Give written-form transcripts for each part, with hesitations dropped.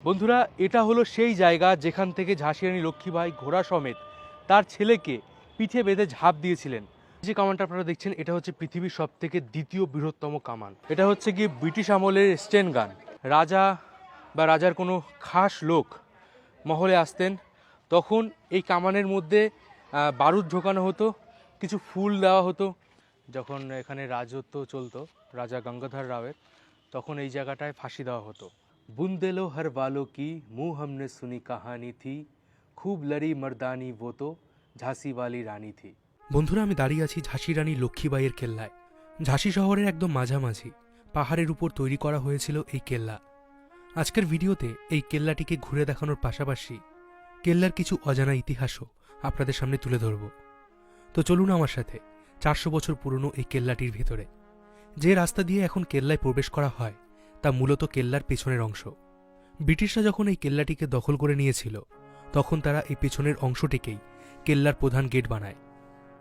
বন্ধুরা, এটা হলো সেই জায়গা যেখান থেকে ঝাঁসি রানী লক্ষ্মীবাঈ ঘোড়া সমেত তার ছেলেকে পিঠে বেঁধে ঝাঁপ দিয়েছিলেন। যে কামানটা আপনারা দেখছেন এটা হচ্ছে পৃথিবীর সব থেকে দ্বিতীয় বৃহত্তম কামান। এটা হচ্ছে গিয়ে ব্রিটিশ আমলের স্টেন গান। রাজা বা রাজার কোনো খাস লোক মহলে আসতেন, তখন এই কামানের মধ্যে বারুদ ঢোকানো হতো, কিছু ফুল দেওয়া হতো। যখন এখানে রাজত্ব চলতো রাজা গঙ্গাধর রাওয়ের, তখন এই জায়গাটায় ফাঁসি দেওয়া হতো। বুন্দেলো হর বালো কি মুँহ हमने सुनी कहानी थी, খুব লড়ি মর্দানি वो तो ঝাঁসি वाली রানী থি। বন্ধুরা, আমি দাঁড়িয়ে আছি ঝাঁসি রানী লক্ষ্মীবাঈয়ের কেল্লায়। ঝাঁসি শহরের একদম মাঝামাঝি পাহাড়ের উপর তৈরি করা হয়েছিল এই কেল্লা। আজকের ভিডিওতে এই কেল্লাটিকে ঘুরে দেখানোর পাশাপাশি কেল্লার কিছু অজানা ইতিহাসও আপনাদের সামনে তুলে ধরব। তো চলুন আমার সাথে 400 বছর পুরনো এই কেল্লাটির ভিতরে। যে রাস্তা দিয়ে এখন কেল্লায় প্রবেশ করা হয় তা মূলত কেল্লার পেছনের অংশ। ব্রিটিশরা যখন এই কেল্লাটিকে দখল করে নিয়েছিল তখন তারা এই পেছনের অংশটিকেই কেল্লার প্রধান গেট বানায়।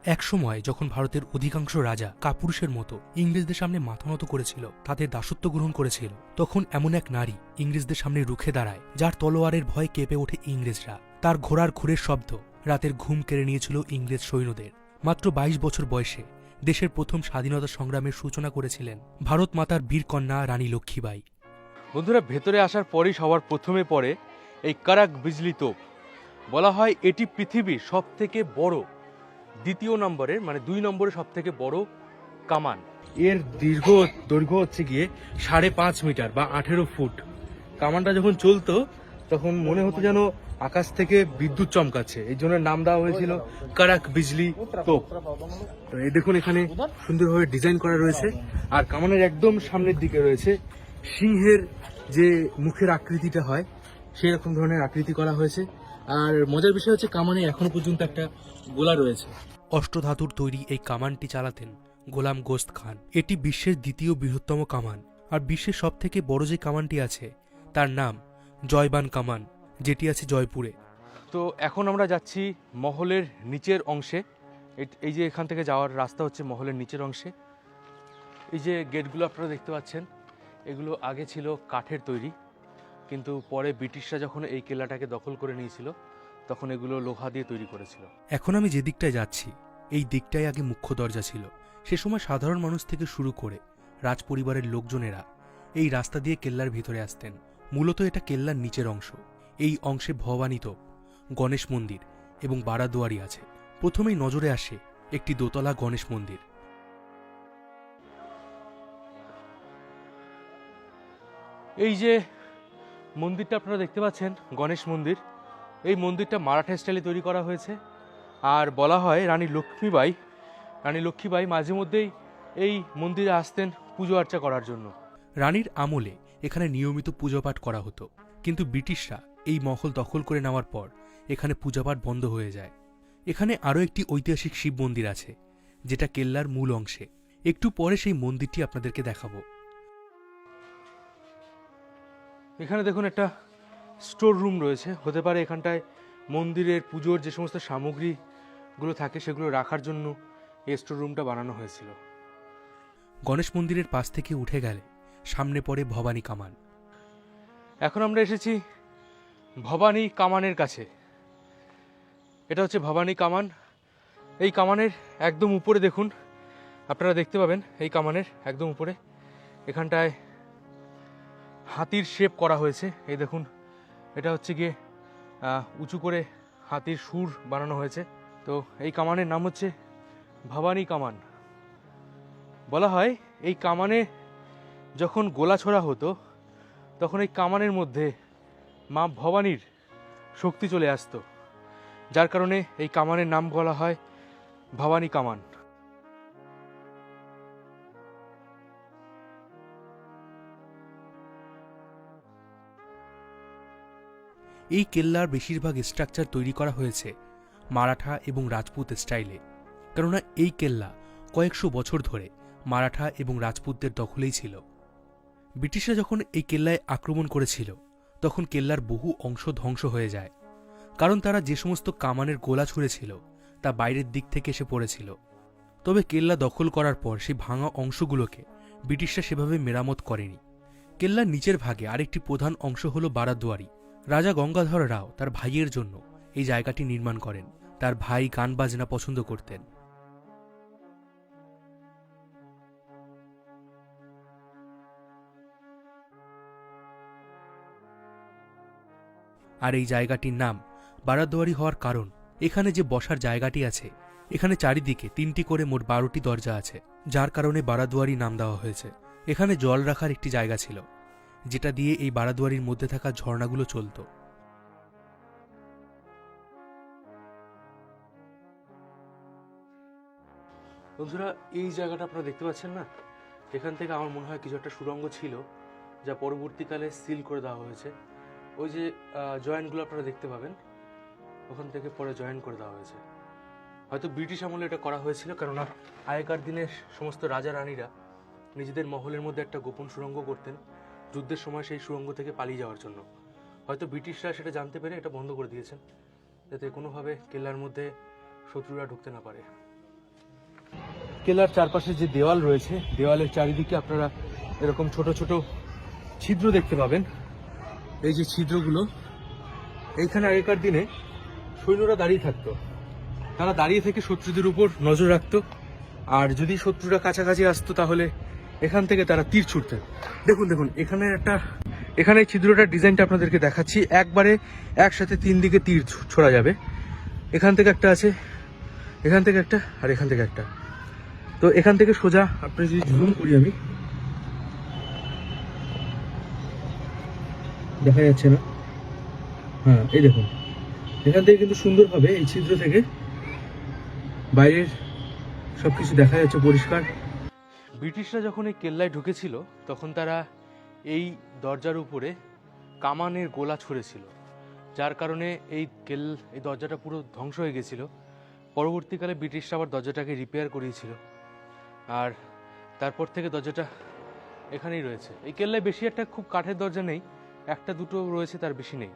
একসময় যখন ভারতের অধিকাংশ রাজা কাপুরুষের মতো ইংরেজদের সামনে মাথা নত করেছিল, তাদের দাসত্ব গ্রহণ করেছিল, তখন এমন এক নারী ইংরেজদের সামনে রুখে দাঁড়ায় যার তলোয়ারের ভয়ে কেঁপে ওঠে ইংরেজরা। তার ঘোড়ার খুরের শব্দ রাতের ঘুম কেড়ে নিয়েছিল ইংরেজ সৈন্যদের। মাত্র 22 বছর বয়সে দেশের প্রথম স্বাধীনতা সংগ্রামের সূচনা করেছিলেন ভারত মাতার বীর কন্যা রানী লক্ষ্মীবাঈ। বন্ধুরা, ভেতরে আসার পরই সবার প্রথমে পড়ে এই কারাক বিজলি তোপ। বলা হয় এটি পৃথিবীর সব থেকে বড়, দ্বিতীয় নম্বরের মানে 2 নম্বরে সব থেকে বড় কামান। এর দৈর্ঘ্য হচ্ছে গিয়ে 5.5 মিটার বা 18 ফুট। কামানটা যখন চলতো তখন মনে হতো যেন আকাশ থেকে বিদ্যুৎ চমকাচ্ছে, এই জন্য নাম দেওয়া হয়েছিল কারাক বিজলি তোপ। তো এই দেখুন এখানে সুন্দরভাবে ডিজাইন করা রয়েছে, আর কামানের একদম সামনের দিকে রয়েছে সিংহের যে মুখের আকৃতিটা হয় সেই রকম ধরনের আকৃতি করা হয়েছে। আর মজার বিষয় হচ্ছে কামানে এখনো পর্যন্ত একটা গোলা রয়েছে। অষ্টধাতুর তৈরি এই কামানটি চালাতেন গোলাম গোস্ত খান। এটি বিশ্বের দ্বিতীয় বৃহত্তম কামান, আর বিশ্বের সব থেকে বড় যে কামানটি আছে তার নাম জয়বান কামান, যেটি আছে জয়পুরে। তো এখন আমরা যাচ্ছি মহলের নিচের অংশে। এই যে এখান থেকে যাওয়ার রাস্তা হচ্ছে মহলের নিচের অংশে। এই যে গেটগুলো আপনারা দেখতে পাচ্ছেন, এগুলো আগে ছিল কাঠের তৈরি, কিন্তু পরে ব্রিটিশরা যখন এই কেল্লাটাকে দখল করে নিয়েছিল তখন এগুলো লোহা দিয়ে তৈরি করেছিল। এখন আমি যে দিকটায় যাচ্ছি এই দিকটাই আগে মুখ্য দরজা ছিল। সে সময় সাধারণ মানুষ থেকে শুরু করে রাজপরিবারের লোকজনেরা এই রাস্তা দিয়ে কেল্লার ভিতরে আসতেন। মূলত এটা কেল্লার নিচের অংশ। এই অংশে ভবানী তোপ, গণেশ মন্দির এবং বারাদুয়ারি আছে। প্রথমেই নজরে আসে একটি দোতলা গণেশ মন্দির। এই যে মন্দিরটা আপনারা দেখতে পাচ্ছেন গণেশ মন্দির, এই মন্দিরটা মারাঠা স্টাইলে তৈরি করা হয়েছে। আর বলা হয় রানী লক্ষ্মীবাঈ মাঝে মধ্যেই এই মন্দিরে আসতেন পুজো আর্চা করার জন্য। রানীর আমলে এখানে নিয়মিত পূজাপাঠ করা হতো, কিন্তু ব্রিটিশরা এই মহল দখল করে নেওয়ার পর এখানে পূজাপাঠ বন্ধ হয়ে যায়। এখানে আরও একটি ঐতিহাসিক শিব মন্দির আছে যেটা কেল্লার মূল অংশে। একটু পরে সেই মন্দিরটি আপনাদেরকে দেখাবো। এখানে দেখুন একটা স্টোর রুম রয়েছে, হতে পারে এখানটায় মন্দিরের পুজোর যে সমস্ত সামগ্রীগুলো থাকে সেগুলো রাখার জন্য এই স্টোর রুমটা বানানো হয়েছিল। গণেশ মন্দিরের পাশ থেকে উঠে গেলে সামনে পড়ে ভবানী কামান। এখন আমরা এসেছি ভবানী কামানের কাছে। এটা হচ্ছে ভবানী কামান। এই কামানের একদম উপরে দেখুন, আপনারা দেখতে পাবেন এই কামানের একদম উপরে এখানটায় হাতির শেপ করা হয়েছে। এই দেখুন, এটা হচ্ছে গিয়ে উঁচু করে হাতির সুর বানানো হয়েছে। তো এই কামানের নাম হচ্ছে ভবানী কামান। বলা হয় এই কামানে যখন গোলা ছোড়া হতো তখন এই কামানের মধ্যে মা ভবানীর শক্তি চলে আসতো, যার কারণে এই কামানের নাম বলা হয় ভবানী কামান। এই কেল্লার বেশিরভাগ স্ট্রাকচার তৈরি করা হয়েছে মারাঠা এবং রাজপুত স্টাইলে, কেননা এই কেল্লা কয়েকশো বছর ধরে মারাঠা এবং রাজপুতদের দখলেই ছিল। ব্রিটিশরা যখন এই কেল্লায় আক্রমণ করেছিল তখন কেল্লার বহু অংশ ধ্বংস হয়ে যায়, কারণ তারা যে সমস্ত কামানের গোলা ছুঁড়েছিল তা বাইরের দিক থেকে এসে পড়েছিল। তবে কেল্লা দখল করার পর সেই ভাঙা অংশগুলোকে ব্রিটিশরা সেভাবে মেরামত করেনি। কেল্লার নিচের ভাগে আরেকটি প্রধান অংশ হল বারাদ্বারি। রাজা গঙ্গাধর রাও তার ভাইয়ের জন্য এই জায়গাটি নির্মাণ করেন। তার ভাই গান বাজনা পছন্দ করতেন। আর এই জায়গাটির নাম বারাদ্বারি হওয়ার কারণ এখানে যে বসার জায়গাটি আছে, এখানে চারিদিকে 3টি করে মোট 12টি দরজা আছে, যার কারণে বারাদ্বারি নাম দেওয়া হয়েছে। এখানে জল রাখার একটি জায়গা ছিল, যেটা দিয়ে এই বারাদ্বারির মধ্যে থাকা ঝর্ণাগুলো চলত। বন্ধুরা, এই জায়গাটা আপনারা দেখতে পাচ্ছেন না, এখান থেকে আমার মনে হয় কিছু একটা সুড়ঙ্গ ছিল, যা পরবর্তীকালে সিল করে দেওয়া হয়েছে। ওই যে জয়েন্টগুলো আপনারা দেখতে পাবেন, ওখান থেকে পরে জয়েন করে দেওয়া হয়েছে। হয়তো ব্রিটিশ আমলে এটা করা হয়েছিল, কেননা আগেকার দিনের সমস্ত রাজা রানীরা নিজেদের মহলের মধ্যে একটা গোপন সুড়ঙ্গ করতেন যুদ্ধের সময়, সেই সুড়ঙ্গ থেকে পালিয়ে যাওয়ার জন্য। হয়তো ব্রিটিশরা সেটা জানতে পেরে এটা বন্ধ করে দিয়েছেন, যাতে কোনোভাবে কেল্লার মধ্যে শত্রুরা ঢুকতে না পারে। কেল্লার চারপাশে যে দেওয়াল রয়েছে, দেওয়ালের চারিদিকে আপনারা এরকম ছোট ছোট ছিদ্র দেখতে পাবেন। এই যে ছিদ্রগুলো, এইখানে আগেকার দিনে সৈন্যরা দাঁড়িয়ে থাকতো, তারা দাঁড়িয়ে থেকে শত্রুদের উপর নজর রাখতো, আর যদি শত্রুরা কাছাকাছি আসতো তাহলে এখান থেকে তারা তীর ছুটতেন। দেখুন দেখুন, এখানে এই ছিদ্রটার ডিজাইনটা আপনাদেরকে দেখাচ্ছি। একবারে একসাথে 3 দিকে তীর ছোড়া যাবে। এখান থেকে একটা আছে, এখান থেকে একটা, আর এখান থেকে একটা। তো এখান থেকে সোজা আপনি যদি জুম করি, আমি দেখা যাচ্ছে না, হ্যাঁ এই দেখুন, এখান থেকে কিন্তু সুন্দরভাবে এই ছিদ্র থেকে বাইরের সবকিছু দেখা যাচ্ছে পরিষ্কার। ব্রিটিশরা যখন এই কেল্লায় ঢুকেছিল, তখন তারা এই দরজার উপরে কামানের গোলা ছুঁড়েছিল, যার কারণে এই দরজাটা পুরো ধ্বংস হয়ে গেছিল। পরবর্তীকালে ব্রিটিশরা আবার দরজাটাকে রিপেয়ার করিয়েছিল, আর তারপর থেকে দরজাটা এখানেই রয়েছে। এই কেল্লায় বেশি একটা খুব কাঠের দরজা নেই, একটা দুটো রয়েছে, তার বেশি নেই।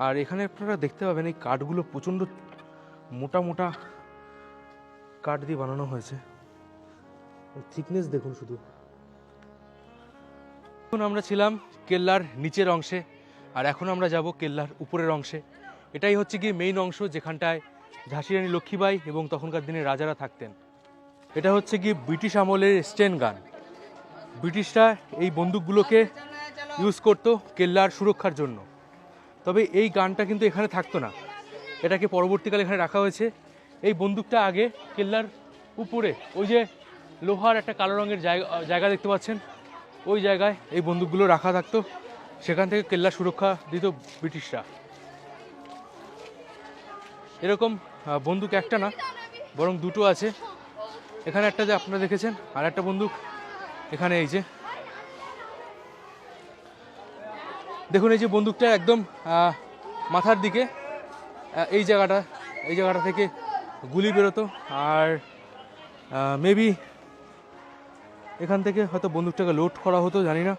আর এখানে আপনারা দেখতে পাবেন এই কাঠগুলো প্রচণ্ড মোটা মোটা কাঠ দিয়ে বানানো হয়েছে, থিকনেস দেখুন শুধু। এখন আমরা ছিলাম কেল্লার নিচের অংশে, আর এখন আমরা যাব কেল্লার উপরের অংশে। এটাই হচ্ছে কি মেইন অংশ, যেখানটায় ঝাঁসি রানী লক্ষ্মীবাই এবং তখনকার দিনে রাজারা থাকতেন। এটা হচ্ছে কি ব্রিটিশ আমলের স্টেন গান। ব্রিটিশরা এই বন্দুকগুলোকে ইউজ করতো কেল্লার সুরক্ষার জন্য। তবে এই গানটা কিন্তু এখানে থাকতো না, এটাকে পরবর্তীকালে এখানে রাখা হয়েছে। এই বন্দুকটা আগে কেল্লার উপরে ওই যে লোহার একটা কালো রঙের জায়গা দেখতে পাচ্ছেন, ওই জায়গায় এই বন্দুকগুলো রাখা থাকতো, সেখান থেকে কেল্লার সুরক্ষা দিত ব্রিটিশরা। এরকম বন্দুক একটা না, বরং দুটো আছে। এখানে একটা যে আপনারা দেখেছেন, আর একটা বন্দুক এখানে। এই যে দেখুন, এই যে বন্দুকটা একদম মাথার দিকে, এই জায়গাটা থেকে গুলি বেরোতো, আর মেবি এখান থেকে হয়তো বন্দুকটাকে লোড করা হতো, জানি না।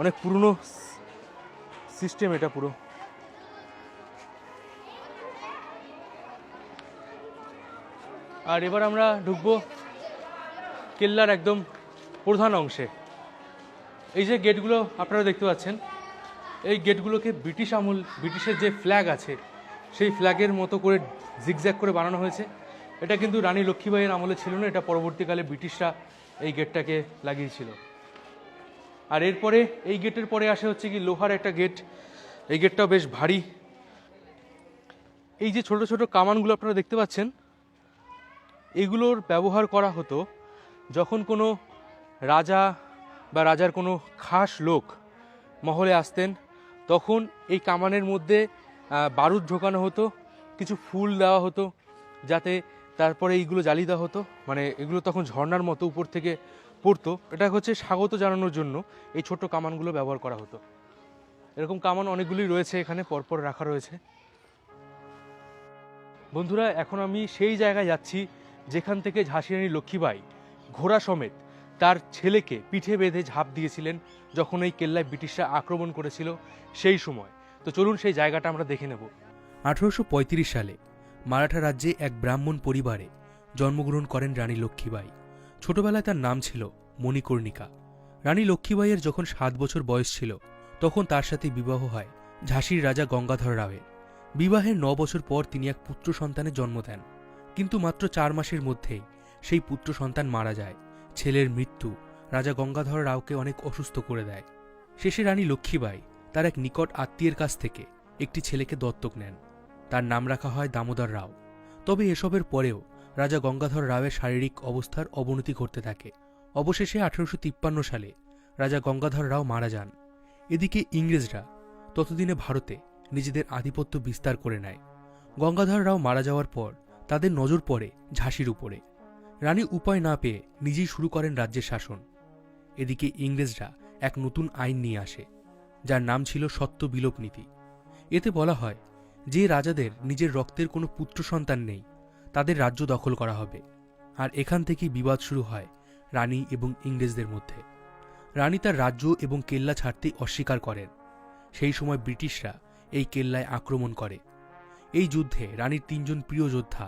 অনেক পুরনো সিস্টেম এটা পুরো। আর এবার আমরা ঢুকবো কেল্লার একদম প্রধান অংশে। এই যে গেটগুলো আপনারা দেখতে পাচ্ছেন, এই গেটগুলোকে ব্রিটিশের যে ফ্ল্যাগ আছে সেই ফ্ল্যাগের মতো করে জিগজ্যাগ করে বানানো হয়েছে। এটা কিন্তু রানী লক্ষ্মীবাইয়ের আমলে ছিল না, এটা পরবর্তীকালে ব্রিটিশরা এই গেটটাকে লাগিয়েছিল। আর এরপরে এই গেটের পরে আসে হচ্ছে কি লোহার একটা গেট। এই গেটটাও বেশ ভারী। এই যে ছোট ছোট কামানগুলো আপনারা দেখতে পাচ্ছেন, এগুলোর ব্যবহার করা হতো যখন কোনো রাজা বা রাজার কোনো খাস লোক মহলে আসতেন, তখন এই কামানের মধ্যে বারুদ ঢোকানো হতো, কিছু ফুল দেওয়া হতো, যাতে তারপরে এইগুলো জ্বালিয়ে দেওয়া হতো। মানে এগুলো তখন ঝর্ণার মতো উপর থেকে পড়তো। এটা হচ্ছে স্বাগত জানানোর জন্য এই ছোট্ট কামানগুলো ব্যবহার করা হতো। এরকম কামান অনেকগুলি রয়েছে, এখানে পরপর রাখা রয়েছে। বন্ধুরা, এখন আমি সেই জায়গায় যাচ্ছি যেখান থেকে ঝাঁসি রানী লক্ষ্মীবাই ঘোড়া সমেত তার ছেলেকে পিঠে বেঁধে ঝাঁপ দিয়েছিলেন যখন এই কেল্লায় ব্রিটিশরা আক্রমণ করেছিল সেই সময়। তো চলুন সেই জায়গাটা আমরা দেখে নেব। 1835 সালে মারাঠা রাজ্যে এক ব্রাহ্মণ পরিবারে জন্মগ্রহণ করেন রানী লক্ষ্মীবাই। ছোটবেলায় তার নাম ছিল মণিকর্ণিকা। রানী লক্ষ্মীবাইয়ের যখন 7 বছর বয়স ছিল তখন তার সাথে বিবাহ হয় ঝাঁসির রাজা গঙ্গাধর রাওয়ের। বিবাহের 9 বছর পর তিনি এক পুত্র সন্তানের জন্ম দেন, কিন্তু মাত্র 4 মাসের মধ্যেই সেই পুত্র সন্তান মারা যায়। ছেলের মৃত্যু রাজা গঙ্গাধর রাওকে অনেক অসুস্থ করে দেয়। শেষে রানী লক্ষ্মীবাই তার এক নিকট আত্মীয়ের কাছ থেকে একটি ছেলেকে দত্তক নেন। তার নাম রাখা হয় দামোদর রাও। তবে এসবের পরেও রাজা গঙ্গাধর রাওয়ের শারীরিক অবস্থার অবনতি ঘটতে থাকে। অবশেষে 1853 সালে রাজা গঙ্গাধর রাও মারা যান। এদিকে ইংরেজরা ততদিনে ভারতে নিজেদের আধিপত্য বিস্তার করে নেয়। গঙ্গাধর রাও মারা যাওয়ার পর তাদের নজর পড়ে ঝাঁসির উপরে। রানী উপায় না পেয়ে নিজেই শুরু করেন রাজ্যের শাসন। এদিকে ইংরেজরা এক নতুন আইন নিয়ে আসে, যার নাম ছিল সত্য বিলোপ নীতি। এতে বলা হয় যে রাজাদের নিজের রক্তের কোনো পুত্র সন্তান নেই তাদের রাজ্য দখল করা হবে। আর এখান থেকেই বিবাদ শুরু হয় রানী এবং ইংরেজদের মধ্যে। রানী তার রাজ্য এবং কেল্লা ছাড়তে অস্বীকার করেন। সেই সময় ব্রিটিশরা এই কেল্লায় আক্রমণ করে। এই যুদ্ধে রানীর 3 জন প্রিয় যোদ্ধা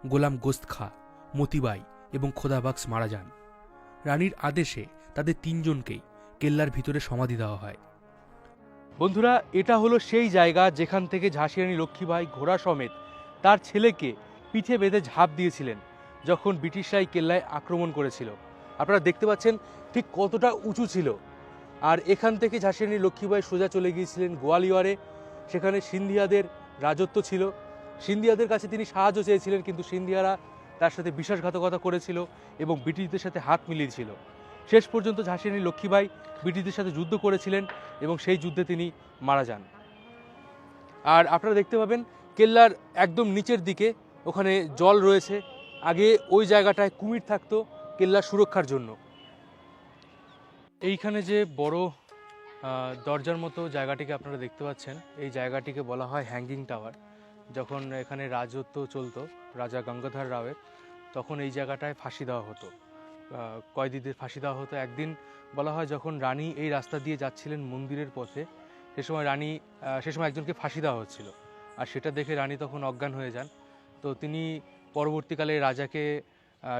গোলাম গোস্ত খা, মতিবাই এবং খোদাবাক্স মারা যান। রানীর আদেশে তাদের 3 জনকেই কেল্লার ভিতরে সমাধি দেওয়া হয়। বন্ধুরা, এটা হলো সেই জায়গা যেখান থেকে ঝাঁসি রানী লক্ষ্মীবাই ঘোড়া সমেত তার ছেলেকে পিঠে বেঁধে ঝাঁপ দিয়েছিলেন যখন ব্রিটিশরা এই কেল্লায় আক্রমণ করেছিল। আপনারা দেখতে পাচ্ছেন ঠিক কতটা উঁচু ছিল। আর এখান থেকে ঝাঁসি রানী লক্ষ্মীবাই সোজা চলে গিয়েছিলেন গোয়ালিয়রে। সেখানে সিন্ধিয়াদের রাজত্ব ছিল। সিন্ধিয়াদের কাছে তিনি সাহায্য চেয়েছিলেন, কিন্তু সিন্ধিয়ারা তার সাথে বিশ্বাসঘাতকতা করেছিল এবং ব্রিটিশদের সাথে হাত মিলিয়েছিল। শেষ পর্যন্ত ঝাঁসি রানী লক্ষ্মীবাই ব্রিটিশদের সাথে যুদ্ধ করেছিলেন এবং সেই যুদ্ধে তিনি মারা যান। আর আপনারা দেখতে পাবেন কেল্লার একদম নিচের দিকে ওখানে জল রয়েছে। আগে ওই জায়গাটায় কুমির থাকতো কেল্লার সুরক্ষার জন্য। এইখানে যে বড় দরজার মতো জায়গাটিকে আপনারা দেখতে পাচ্ছেন, এই জায়গাটিকে বলা হয় হ্যাঙ্গিং টাওয়ার। যখন এখানে রাজত্ব চলতো রাজা গঙ্গাধর রাওয়ের, তখন এই জায়গাটায় ফাঁসি দেওয়া হতো, কয়েদিদের ফাঁসি দেওয়া হতো। একদিন বলা হয় যখন রানী এই রাস্তা দিয়ে যাচ্ছিলেন মন্দিরের পথে, সে সময় একজনকে ফাঁসি দেওয়া হচ্ছিল। আর সেটা দেখে রানী তখন অজ্ঞান হয়ে যান। তো তিনি পরবর্তীকালে রাজাকে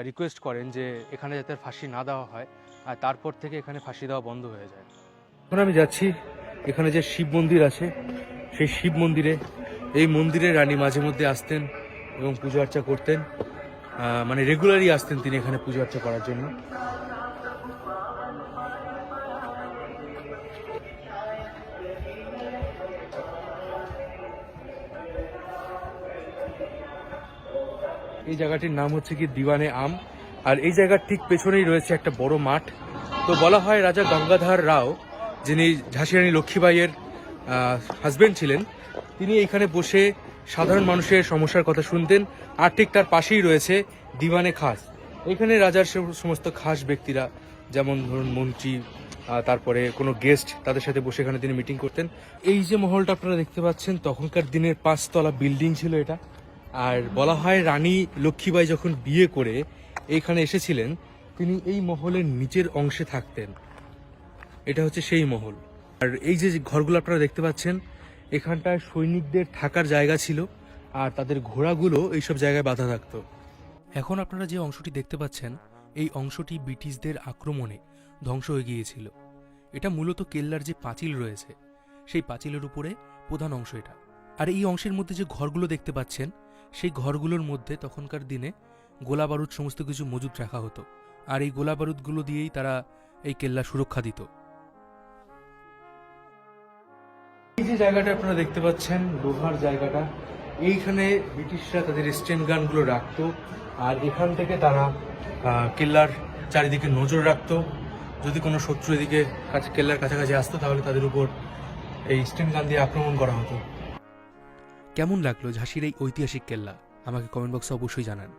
রিকোয়েস্ট করেন যে এখানে যাতে ফাঁসি না দেওয়া হয়, আর তারপর থেকে এখানে ফাঁসি দেওয়া বন্ধ হয়ে যায়। এখন আমি যাচ্ছি এখানে যে শিব মন্দির আছে, সেই শিব মন্দিরে। এই মন্দিরে রানী মাঝে মধ্যে আসতেন এবং পুজো আর্চা করতেন, মানে রেগুলারই আসতেন তিনি এখানে পুজো আর্চা করার জন্য। এই জায়গাটির নাম হচ্ছে কি দিওয়ানে আম। আর এই জায়গার ঠিক পেছনেই রয়েছে একটা বড় মাঠ। তো বলা হয় রাজা গঙ্গাধর রাও, যিনি ঝাঁসি রানী লক্ষ্মীবাইয়ের হাজবেন্ড ছিলেন, তিনি এইখানে বসে সাধারণ মানুষের সমস্যার কথা শুনতেন। আর ঠিক তার পাশেই রয়েছে দিওয়ানে খাস। এখানে রাজার সমস্ত খাস ব্যক্তিরা, যেমন ধরুন মন্ত্রী, তারপরে কোনো গেস্ট, তাদের সাথে বসে এখানে তিনি মিটিং করতেন। এই যে মহলটা আপনারা দেখতে পাচ্ছেন, তখনকার দিনের 5 তলা বিল্ডিং ছিল এটা। আর বলা হয় রানী লক্ষ্মীবাই যখন বিয়ে করে এইখানে এসেছিলেন, তিনি এই মহলের নিচের অংশে থাকতেন। এটা হচ্ছে সেই মহল। আর এই যে ঘরগুলো আপনারা দেখতে পাচ্ছেন, এখানটায় সৈনিকদের থাকার জায়গা ছিল, আর তাদের ঘোড়াগুলো এইসব জায়গায় বাঁধা থাকতো। এখন আপনারা যে অংশটি দেখতে পাচ্ছেন, এই অংশটি ব্রিটিশদের আক্রমণে ধ্বংস হয়ে গিয়েছিল। এটা মূলত কেল্লার যে পাঁচিল রয়েছে, সেই পাঁচিলের উপরে প্রধান অংশ এটা। আর এই অংশের মধ্যে যে ঘরগুলো দেখতে পাচ্ছেন, সেই ঘরগুলোর মধ্যে তখনকার দিনে গোলা বারুদ সমস্ত কিছু মজুত রাখা হতো। আর এই গোলা বারুদগুলো দিয়েই তারা এই কেল্লা সুরক্ষা দিত। এই যে জায়গাটা আপনারা দেখতে পাচ্ছেন, লোহার জায়গাটা, এইখানে ব্রিটিশরা তাদের স্টেন গানগুলো রাখতো। আর এখান থেকে তারা কেল্লার চারিদিকে নজর রাখতো। যদি কোনো শত্রু এদিকে কেল্লার কাছাকাছি আসতো, তাহলে তাদের উপর এই স্টেন গান দিয়ে আক্রমণ করা হতো। কেমন লাগলো ঝাঁসির এই ঐতিহাসিক কেল্লা? আমাকে কমেন্ট বক্সে অবশ্যই জানান।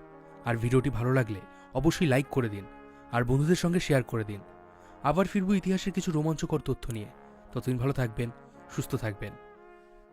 আর ভিডিওটি ভালো লাগলে অবশ্যই লাইক করে দিন আর বন্ধুদের সঙ্গে শেয়ার করে দিন। আবার ফিরবো ইতিহাসের কিছু রোমাঞ্চকর তথ্য নিয়ে। ততদিন ভালো থাকবেন, সুস্থ থাকবেন।